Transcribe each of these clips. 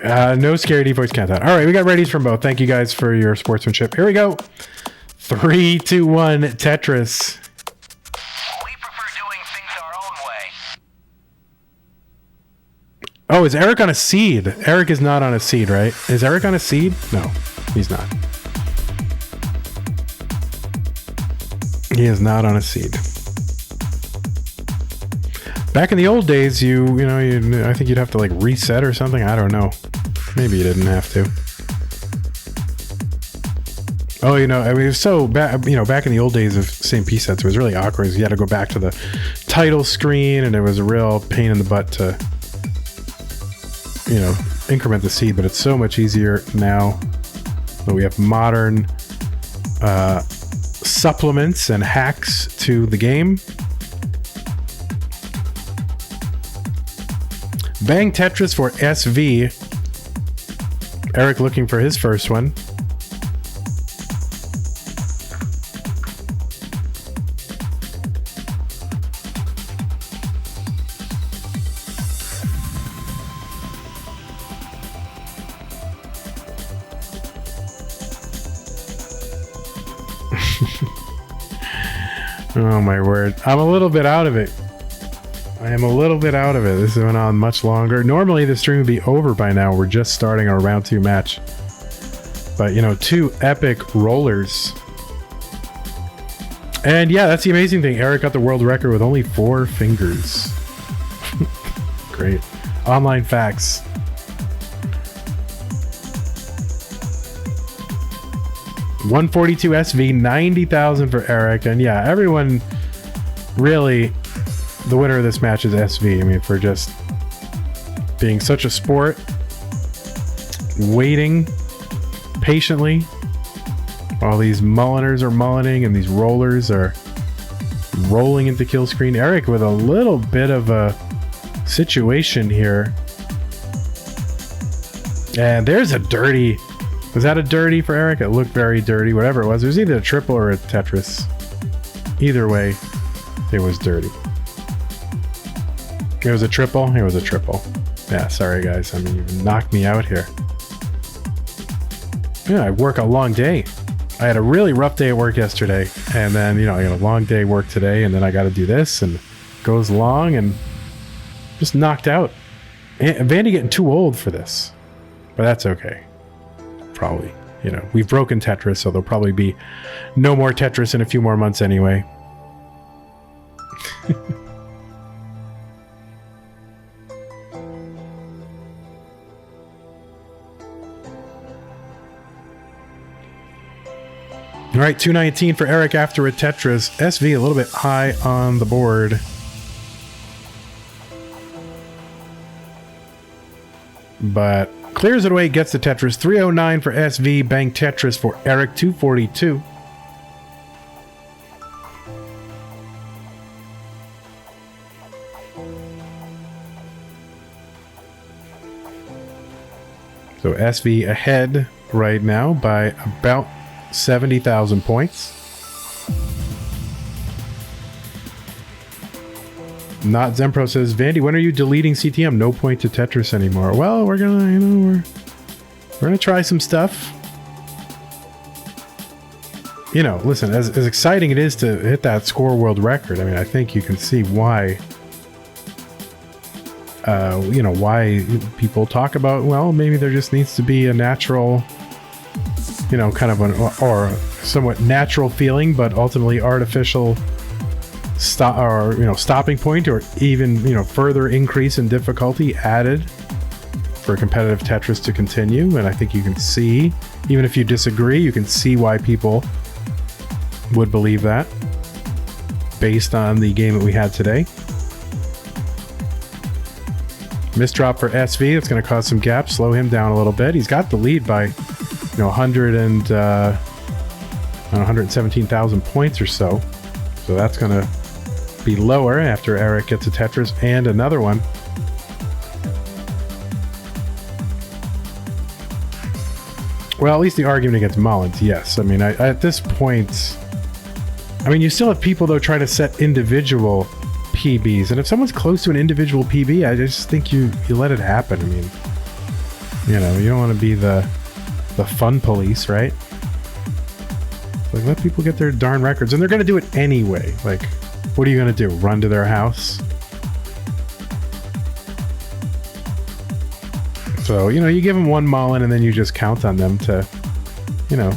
No scary devoice countdown. All right, we got readies from both. Thank you guys for your sportsmanship. Here we go. 3, 2, 1, Tetris. We prefer doing things our own way. Oh, is Eric on a seed? Eric is not on a seed, right? Is Eric on a seed? No, he's not. He is not on a seed. Back in the old days, I think you'd have to like reset or something. I don't know. Maybe you didn't have to. Oh, it was so back in the old days of St. P sets, it was really awkward. You had to go back to the title screen, and it was a real pain in the butt to, increment the seed. But it's so much easier now that we have modern supplements and hacks to the game. Bang Tetris for SV. Eric looking for his first one. Oh my word. I'm a little bit out of it. I am a little bit out of it. This has been on much longer. Normally the stream would be over by now. We're just starting our round 2 match. But, 2 epic rollers. And yeah, that's the amazing thing. Eric got the world record with only 4 fingers. Great. Online facts. $142 SV, 90,000 for Eric. And yeah, everyone really... The winner of this match is SV. I mean, for just being such a sport, waiting patiently while these mulliners are mullining and these rollers are rolling into kill screen. Eric with a little bit of a situation here. And there's a dirty... Was that a dirty for Eric? It looked very dirty. Whatever it was either a triple or a Tetris. Either way, it was dirty. It was a triple. It was a triple. Yeah, sorry guys. I mean, you knocked me out here. Yeah, I work a long day. I had a really rough day at work yesterday, and then I got a long day at work today, and then I got to do this, and it goes long, and just knocked out. And Vandy getting too old for this, but that's okay. Probably, we've broken Tetris, so there'll probably be no more Tetris in a few more months anyway. All right, 219 for Eric after a Tetris. SV a little bit high on the board. But clears it away, gets the Tetris. 309 for SV. Bang Tetris for Eric. 242. So SV ahead right now by about 70,000 points. Not Zempro says, Vandy, when are you deleting CTM? No point to Tetris anymore. Well, we're gonna, we're gonna try some stuff. Listen, as exciting it is to hit that score world record, I mean, I think you can see why, why people talk about, well, maybe there just needs to be a natural, kind of or somewhat natural feeling, but ultimately artificial stopping point, or even, further increase in difficulty added for competitive Tetris to continue. And I think you can see, even if you disagree, you can see why people would believe that based on the game that we had today. Misdrop for SV. It's going to cause some gaps, slow him down a little bit. He's got the lead by 117,000 points or so. So that's going to be lower after Eric gets a Tetris and another one. Well, at least the argument against Mullins, yes. I mean, at this point, you still have people, though, trying to set individual PBs. And if someone's close to an individual PB, I just think you let it happen. I mean, You know, you don't want to be the fun police, right? Like, let people get their darn records, and they're going to do it anyway. Like, what are you going to do? Run to their house? So, you know, you give them one mullen, and then you just count on them to, you know,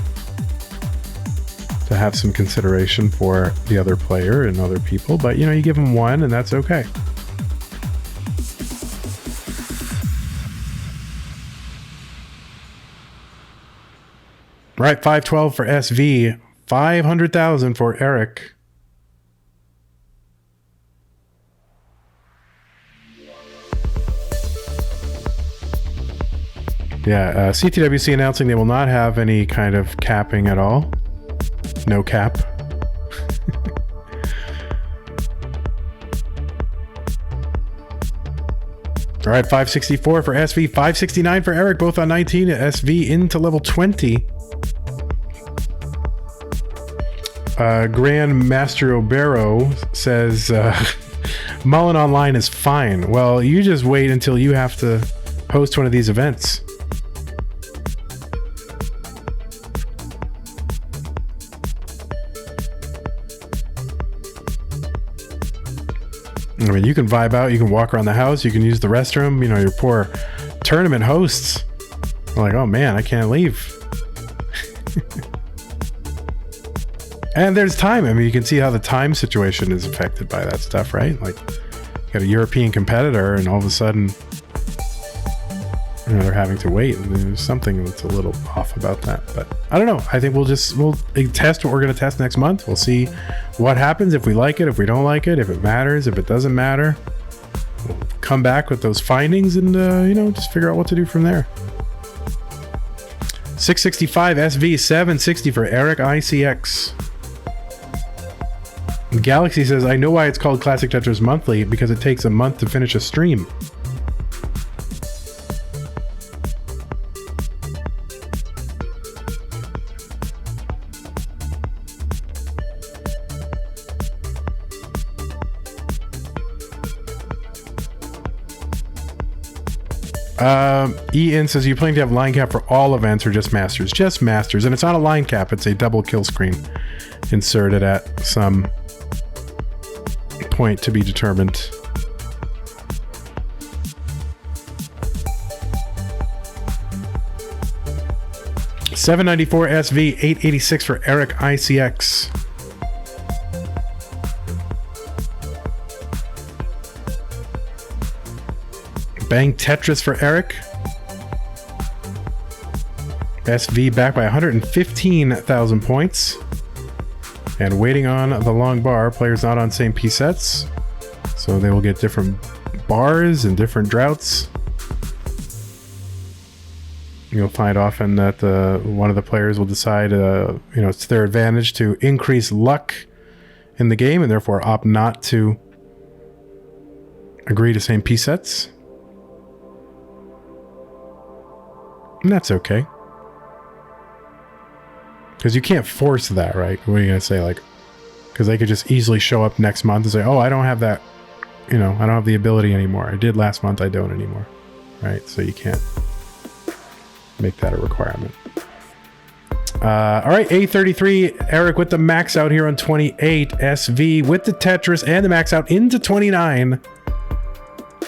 to have some consideration for the other player and other people. But, you know, you give them one, and that's okay. All right, 512 for SV, 500,000 for Eric. Yeah, CTWC announcing they will not have any kind of capping at all. No cap. All right, 564 for SV, 569 for Eric, both on 19. SV into level 20. Grand Master Obero says, Mullen Online is fine. Well, you just wait until you have to host one of these events. I mean, you can vibe out, you can walk around the house, you can use the restroom. You know, your poor tournament hosts are like, oh man, I can't leave. And there's time. I mean, you can see how the time situation is affected by that stuff, right? Like, you got a European competitor, and all of a sudden, you know, they're having to wait. And there's something that's a little off about that. But I don't know. I think we'll test what we're going to test next month. We'll see what happens, if we like it, if we don't like it, if it matters, if it doesn't matter. We'll come back with those findings and, you know, just figure out what to do from there. 665 SV, 760 for Eric ICX. Galaxy says, I know why it's called Classic Tetris Monthly, because it takes a month to finish a stream. Ian says, you planning to have line cap for all events or just Masters? Just Masters, and it's not a line cap, it's a double kill screen inserted at some point to be determined. $794 SV, $886 for Eric ICX. Bang Tetris for Eric. SV back by 115,000 points. And waiting on the long bar, players not on same P sets. So they will get different bars and different droughts. You'll find often that one of the players will decide, you know, it's their advantage to increase luck in the game and therefore opt not to agree to same P sets. And that's okay. Because you can't force that, right? What are you going to say? Like, because they could just easily show up next month and say, oh, I don't have that, you know, I don't have the ability anymore. I did last month, I don't anymore. Right? So you can't make that a requirement. All right, A33, Eric with the max out here on 28. SV with the Tetris and the max out into 29.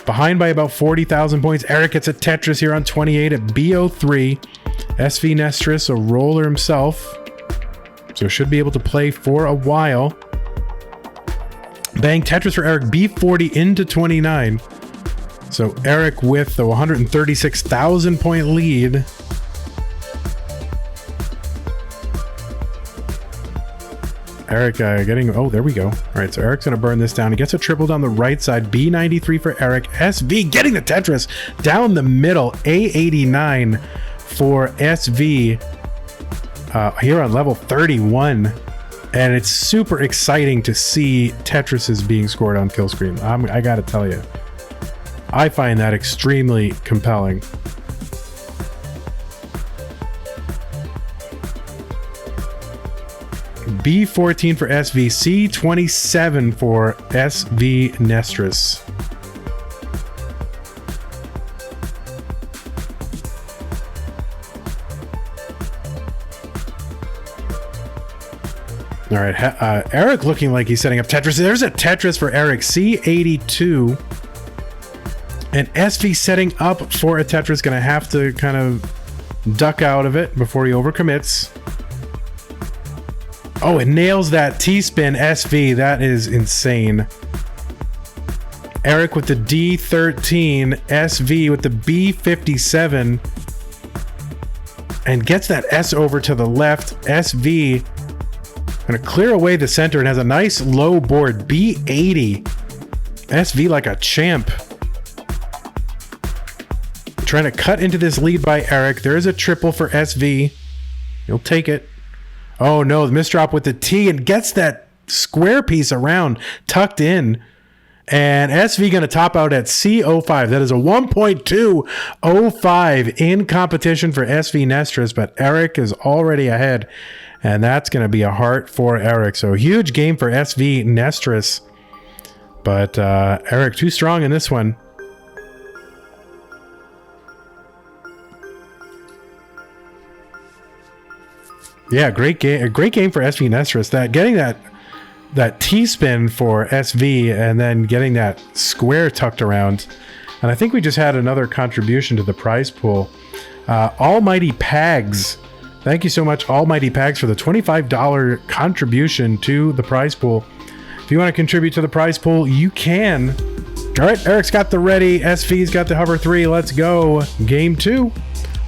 Behind by about 40,000 points. Eric gets a Tetris here on 28 at BO3. SV Nestris, a roller himself. So should be able to play for a while. Bang Tetris for Eric, B40 into 29. So Eric with the 136,000 point lead. Eric getting, oh, there we go. All right, so Eric's going to burn this down. He gets a triple down the right side. B93 for Eric. SV getting the Tetris down the middle. A89 for SV here on level 31. And it's super exciting to see Tetrises being scored on kill screen. I got to tell you, I find that extremely compelling. B14 for SV, C27 for SV Nestris. All right, Eric looking like he's setting up Tetris. There's a Tetris for Eric, C82. And SV setting up for a Tetris. Going to have to kind of duck out of it before he overcommits. Oh, it nails that T-spin SV. That is insane. Eric with the D13, SV with the B57. And gets that S over to the left. SV going to clear away the center and has a nice low board. B80. SV like a champ. Trying to cut into this lead by Eric. There is a triple for SV. He'll take it. Oh no, the misdrop with the T and gets that square piece around tucked in. And SV going to top out at C05. That is a 1.205 in competition for SV Nestris, but Eric is already ahead. And that's going to be a heart for Eric. So huge game for SV Nestris. But Eric too strong in this one. Yeah, great game. A great game for SV Nestris. That getting that T-spin for SV and then getting that square tucked around. And I think we just had another contribution to the prize pool. Almighty Pags. Thank you so much, Almighty Pags, for the $25 contribution to the prize pool. If you want to contribute to the prize pool, you can. All right, Eric's got the ready. SV's got the hover 3. Let's go. Game 2.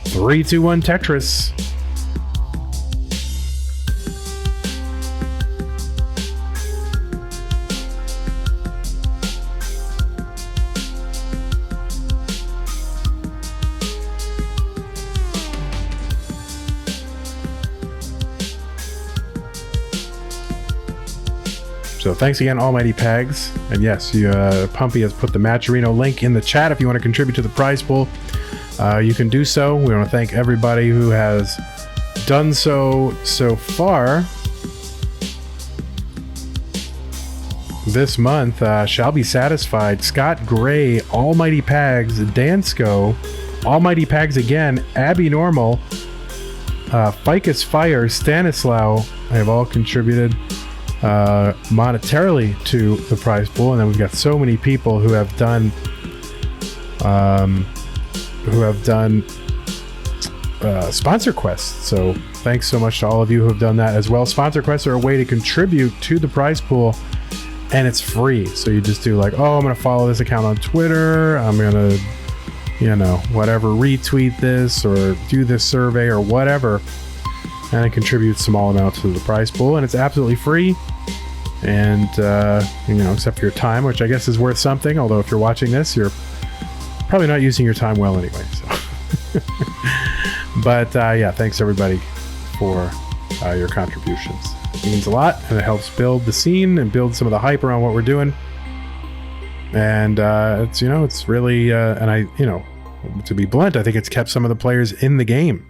3, 2, 1 Tetris. So thanks again, Almighty Pags. And yes, Pumpy has put the Matcherino link in the chat if you want to contribute to the prize pool. You can do so. We want to thank everybody who has done so far. This month, Shall Be Satisfied, Scott Gray, Almighty Pags, Dansko, Almighty Pags again, Abby Normal, Ficus Fire, Stanislaw, I have all contributed monetarily to the prize pool. And then we've got so many people who have done sponsor quests. So thanks so much to all of you who have done that as well. Sponsor quests are a way to contribute to the prize pool, and it's free. So you just do like, oh, I'm gonna follow this account on Twitter, I'm gonna, whatever, retweet this or do this survey or whatever, and it contributes a small amount to the prize pool, and it's absolutely free. And except for your time, which I guess is worth something, although if you're watching this, you're probably not using your time well anyway. So but yeah, thanks everybody for your contributions. It means a lot, and it helps build the scene and build some of the hype around what we're doing. And it's really to be blunt, I think it's kept some of the players in the game.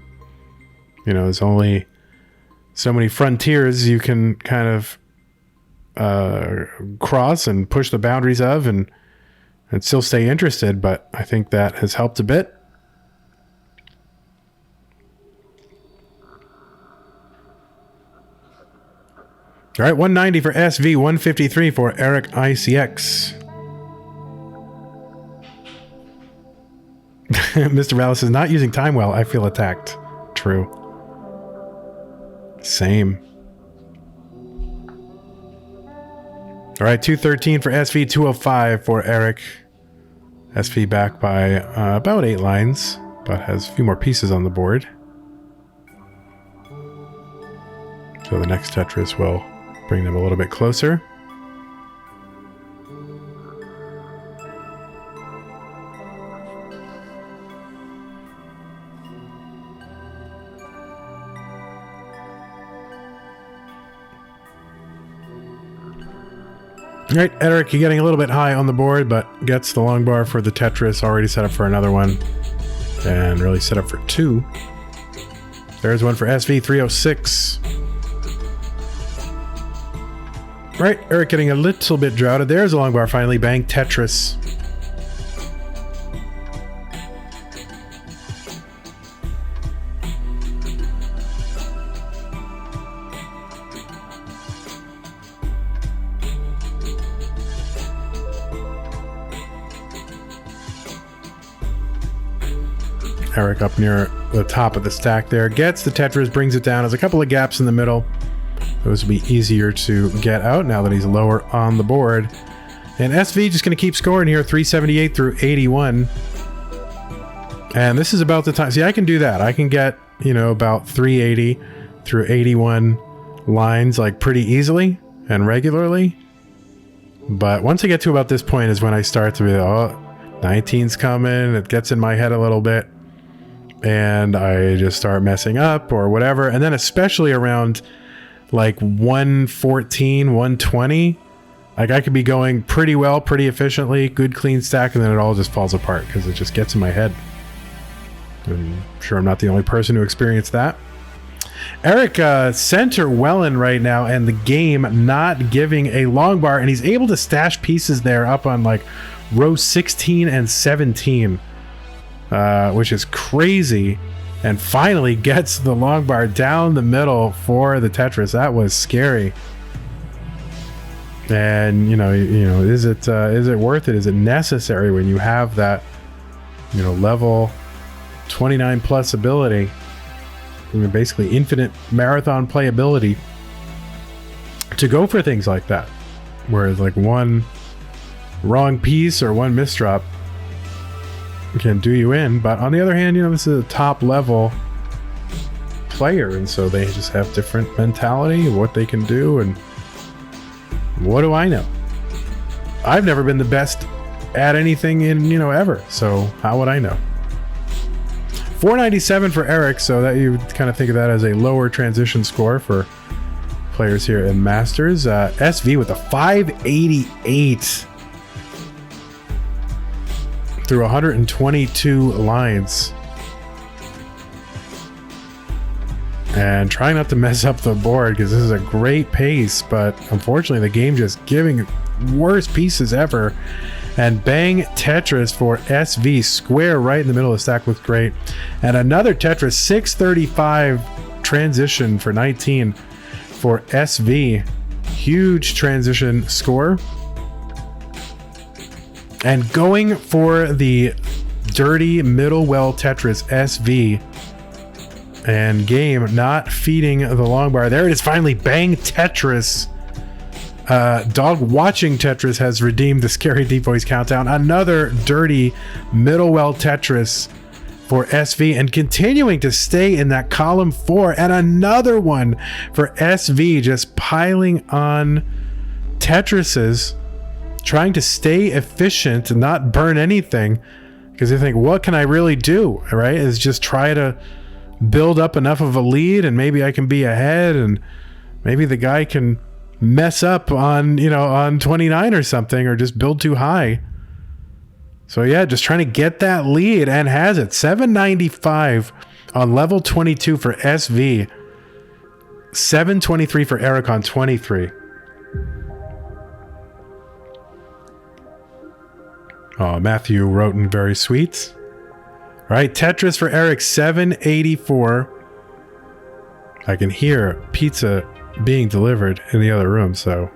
There's only so many frontiers you can kind of cross and push the boundaries of and still stay interested, but I think that has helped a bit. All right, 190 for SV, 153 for Eric ICX. Mr. Rallis is not using time well. I feel attacked. True. Same. All right, 213 for SV, 205 for Eric. SV back by about 8 lines, but has a few more pieces on the board. So the next Tetris will bring them a little bit closer. All right, Eric, you're getting a little bit high on the board, but gets the long bar for the Tetris, already set up for another one, and really set up for 2. There's one for SV, 306. All right, Eric getting a little bit droughted. There's a long bar finally. Bang, Tetris. Eric up near the top of the stack there. Gets the Tetris, brings it down. There's a couple of gaps in the middle. Those will be easier to get out now that he's lower on the board. And SV just going to keep scoring here, 378 through 81. And this is about the time. See, I can do that. I can get, about 380 through 81 lines like pretty easily and regularly. But once I get to about this point is when I start to be, 19's coming. It gets in my head a little bit. And I just start messing up or whatever. And then especially around like 114, 120, like I could be going pretty well, pretty efficiently, good clean stack, and then it all just falls apart because it just gets in my head. I'm sure I'm not the only person who experienced that. Eric center Wellen right now, and the game not giving a long bar, and he's able to stash pieces there up on like row 16 and 17, which is crazy, and finally gets the long bar down the middle for the Tetris. That was scary. And is it worth it? Is it necessary when you have that level 29 plus ability, basically infinite marathon playability, to go for things like that, whereas like one wrong piece or one misdrop can do you in? But on the other hand, this is a top level player, and so they just have different mentality of what they can do. And what do I know? I've never been the best at anything in ever, so how would I know? 497 for Eric, so that you kind of think of that as a lower transition score for players here in Masters. SV with a 588 through 122 lines. And trying not to mess up the board because this is a great pace, but unfortunately the game just giving worst pieces ever. And bang Tetris for SV, square right in the middle of the stack with great. And another Tetris, 635 transition for 19 for SV. Huge transition score. And going for the dirty middle well Tetris, SV. And game not feeding the long bar. There it is, finally, bang Tetris. Dog watching Tetris has redeemed the Scary Deep Voice countdown. Another dirty middle well Tetris for SV, and continuing to stay in that column 4, and another one for SV, just piling on Tetrises, trying to stay efficient and not burn anything, because they think, what can I really do, right? Is just try to build up enough of a lead, and maybe I can be ahead, and maybe the guy can mess up on on 29 or something, or just build too high. So yeah, just trying to get that lead, and has it. 795 on level 22 for SV, 723 for Eric on 23. Oh, Matthew wrote in very sweet. All right, Tetris for Eric, 784. I can hear pizza being delivered in the other room, so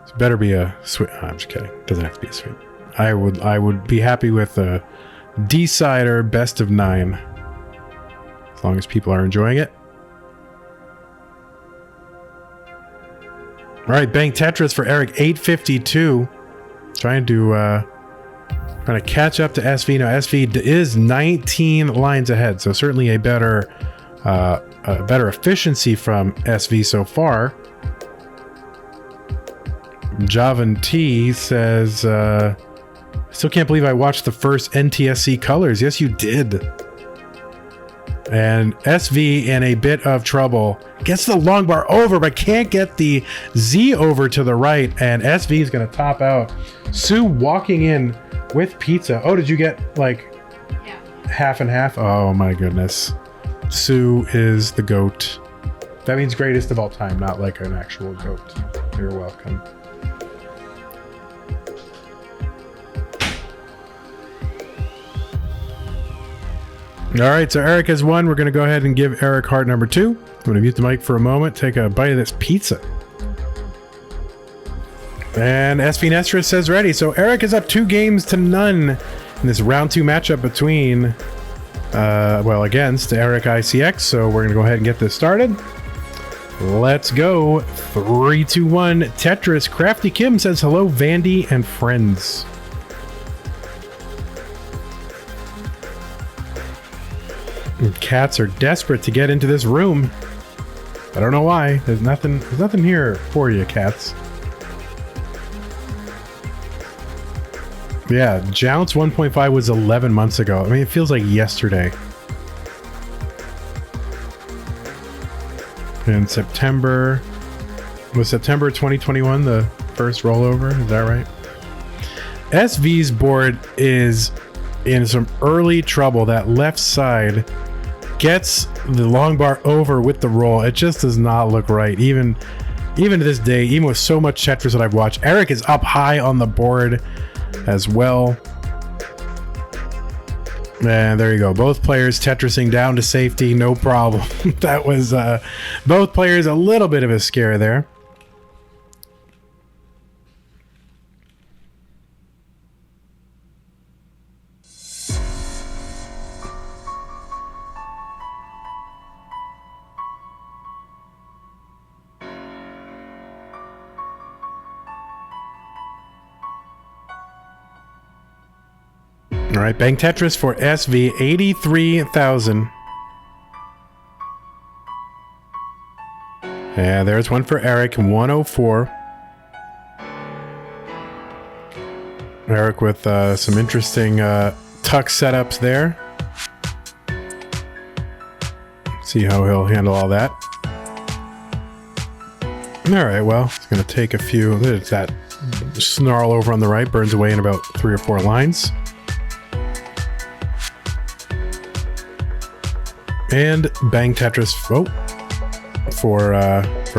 it better be a sweet. Oh, I'm just kidding. It doesn't have to be a sweet. I would be happy with a decider best of 9, as long as people are enjoying it. All right, bang Tetris for Eric, 852. Trying to catch up to SV. Now SV is 19 lines ahead, so certainly a better efficiency from SV so far. Javan T says, I still can't believe I watched the first NTSC colors. Yes, you did. And SV in a bit of trouble. Gets the long bar over, but can't get the Z over to the right. And SV is going to top out. Sue walking in with pizza. Oh, did you get like half and half? Oh my goodness. Sue is the goat. That means greatest of all time, not like an actual goat. You're welcome. All right, so Eric has won. We're going to go ahead and give Eric heart number 2. I'm going to mute the mic for a moment, take a bite of this pizza. And SV Nestra says ready. So Eric is up 2 games to none in this round 2 matchup between Well, against Eric ICX. So we're going to go ahead and get this started. Let's go. 3, 2, 1. Tetris. Crafty Kim says hello, Vandy and friends. And cats are desperate to get into this room. I don't know why. There's nothing here for you, cats. Yeah, Jounce 1.5 was 11 months ago. I mean, it feels like yesterday. In September... Was September 2021 the first rollover? Is that right? SV's board is in some early trouble. That left side gets the long bar over with the roll. It just does not look right. Even to this day, even with so much Tetris that I've watched. Eric is up high on the board as well. And there you go. Both players Tetrising down to safety. No problem. That was both players a little bit of a scare there. All right, Bang Tetris for SV, 83,000. Yeah, there's one for Eric, 104. Eric with some interesting tuck setups there. See how he'll handle all that. All right, well, it's going to take a few. There's that snarl over on the right, burns away in about 3 or 4 lines. And Bang Tetris. Oh, for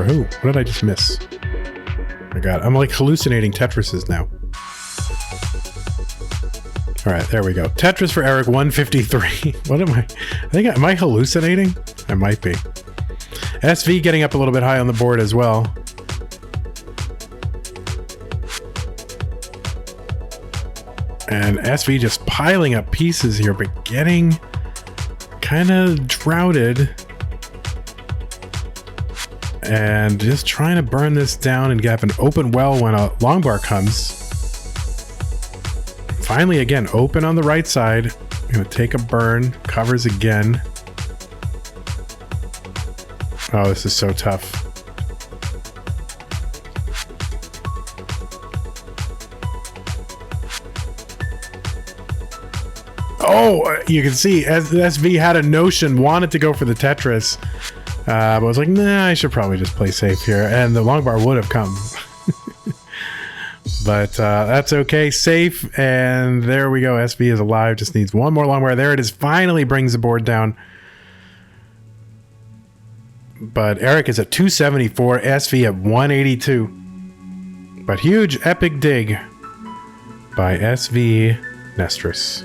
who? What did I just miss? Oh my God, I'm like hallucinating Tetrises now. All right, there we go. Tetris for Eric, 153. What am I? Am I hallucinating? I might be. SV getting up a little bit high on the board as well. And SV just piling up pieces here, but getting kind of droughted. And just trying to burn this down and have an open well when a long bar comes. Finally, again, open on the right side. Gonna take a burn, covers again. Oh, this is so tough. Oh, you can see SV had a notion, wanted to go for the Tetris, but was like, nah, I should probably just play safe here. And the long bar would have come. But that's okay. Safe. And there we go. SV is alive. Just needs one more long bar. There it is. Finally brings the board down. But Eric is at 274. SV at 182. But huge epic dig by SV Nestris.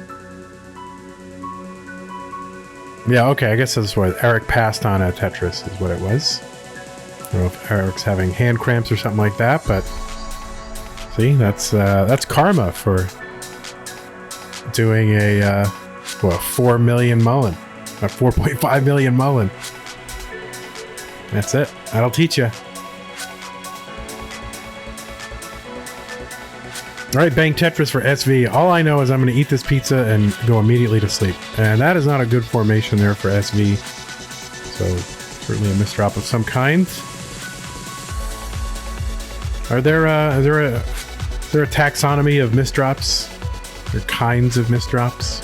Yeah, okay. I guess that's what Eric passed on a Tetris is what it was. I don't know if Eric's having hand cramps or something like that, but... See, that's karma for doing a 4 million mullen, a 4.5 million mullen. That's it. That'll teach you. All right, Bang Tetris for SV. All I know is I'm going to eat this pizza and go immediately to sleep, and that is not a good formation there for SV. So certainly a misdrop of some kind. Is there a taxonomy of misdrops? Or kinds of misdrops?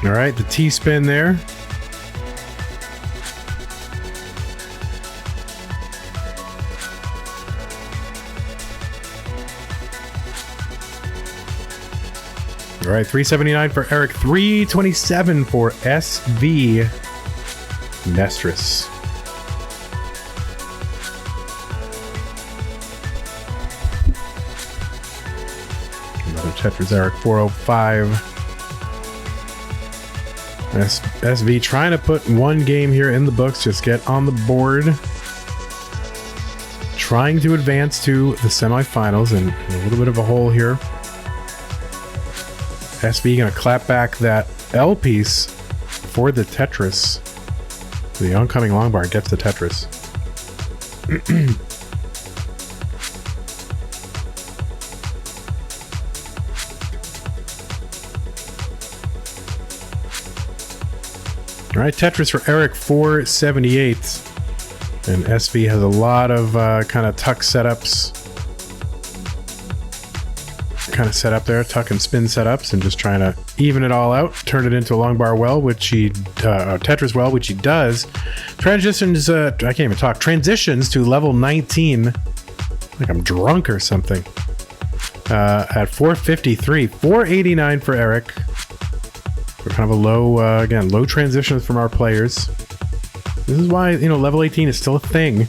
All right, the T-spin there. All right, 379 for Eric, 327 for SV Nestris. Another Tetris Eric, 405. SV trying to put one game here in the books, just get on the board. trying to advance to the semifinals, and a little bit of a hole here. SV going to clap back that L piece for the Tetris. The oncoming long bar gets the Tetris. All right, Tetris for Eric, 478. And SV has a lot of kind of tuck setups. Kind of set up there, tuck and spin setups, and just trying to even it all out, turn it into a long bar well, which he Tetris well, which he does. Transitions, I can't even talk. Transitions to level 19, like I'm drunk or something. At 453, 489 for Eric. For kind of a low, again, low transitions from our players. This is why, you know, level 18 is still a thing.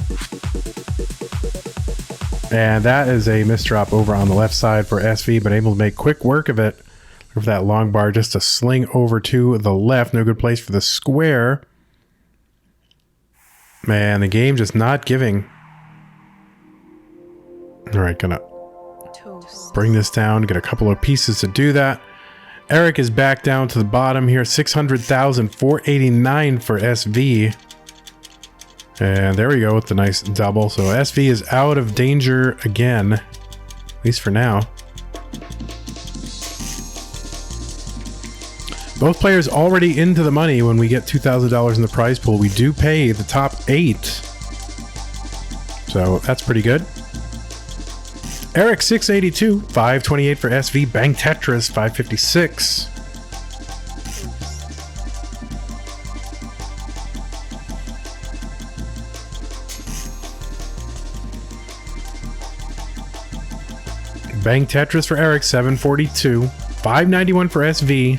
And that is a misdrop over on the left side for SV, but able to make quick work of it. For that long bar just to sling over to the left. No good place for the square. Man, the game just not giving. All right, gonna bring this down. Get a couple of pieces to do that. Eric is back down to the bottom here. 600,000, 489 for SV. And there we go with the nice double. So SV is out of danger again, at least for now. Both players already into the money. When we get $2,000 in the prize pool, we do pay the top 8. So that's pretty good. Eric, 682, 528 for SV. Bang Tetris, 556. Bang Tetris for Eric, 742. 591 for SV.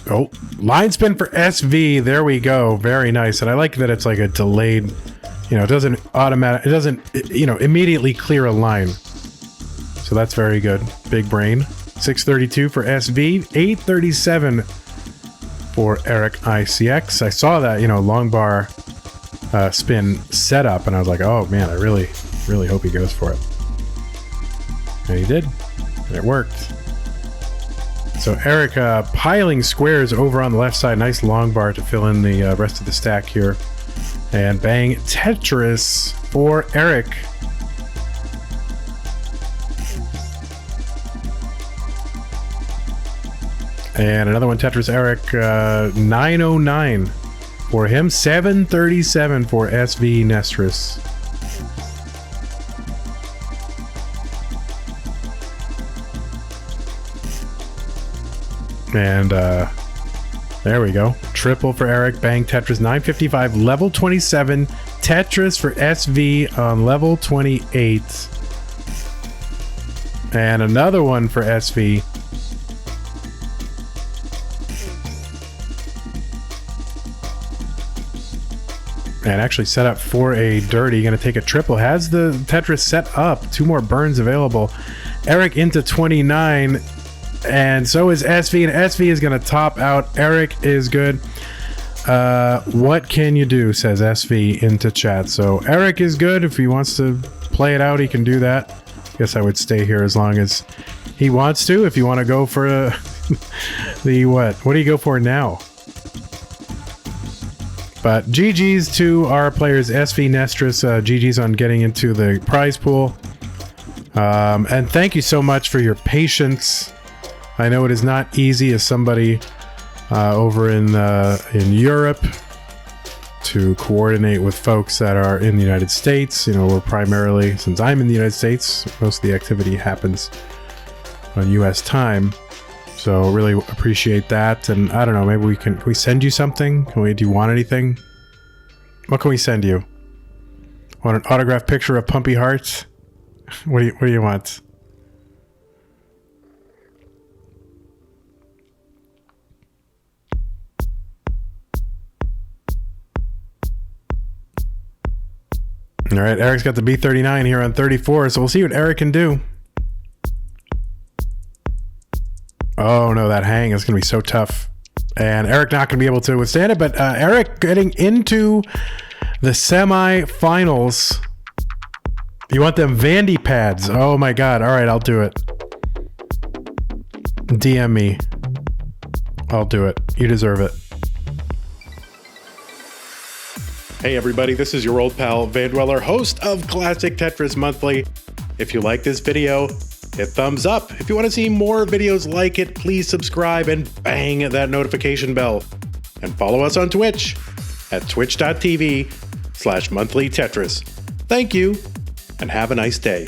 Oh, line spin for SV. There we go. Very nice. And I like that it's like a delayed, you know, it doesn't immediately clear a line. So that's very good. Big brain. 632 for SV. 837 for Eric ICX. I saw that, you know, long bar spin setup, and I was like, oh man, I really, really hope he goes for it. And he did. And it worked. So Eric piling squares over on the left side. Nice long bar to fill in the rest of the stack here. And bang Tetris for Eric. And another one, Tetris Eric, 909 for him. 737 for SV Nestris. And there we go. Triple for Eric. Bang Tetris. 955. Level 27. Tetris for SV on level 28. And another one for SV. And actually set up for a dirty. Going to take a triple. Has the Tetris set up. 2 more burns available. Eric into 29. And so is SV, and SV is going to top out. Eric is good. What can you do, says SV into chat. So Eric is good. If he wants to play it out, he can do that. Guess I would stay here as long as he wants to. If you want to go for the what? What do you go for now? But GG's to our players, SV Nestris. GG's on getting into the prize pool. And thank you so much for your patience. I know it is not easy as somebody over in Europe to coordinate with folks that are in the United States. You know, we're primarily, since I'm in the United States, most of the activity happens on US time. So really appreciate that. And I don't know, maybe can we send you something? Do you want anything? What can we send you? Want an autographed picture of Pumpy Hearts? What do you want? All right, Eric's got the B39 here on 34, so we'll see what Eric can do. Oh no, that hang is going to be so tough. And Eric not going to be able to withstand it, but Eric getting into the semi-finals. You want them Vandy pads? Oh my god. All right, I'll do it. DM me. I'll do it. You deserve it. Hey everybody, this is your old pal Vandweller, host of Classic Tetris Monthly. If you like this video, hit thumbs up. If you want to see more videos like it, please subscribe and bang that notification bell. And follow us on Twitch at twitch.tv/monthlytetris. Thank you, and have a nice day.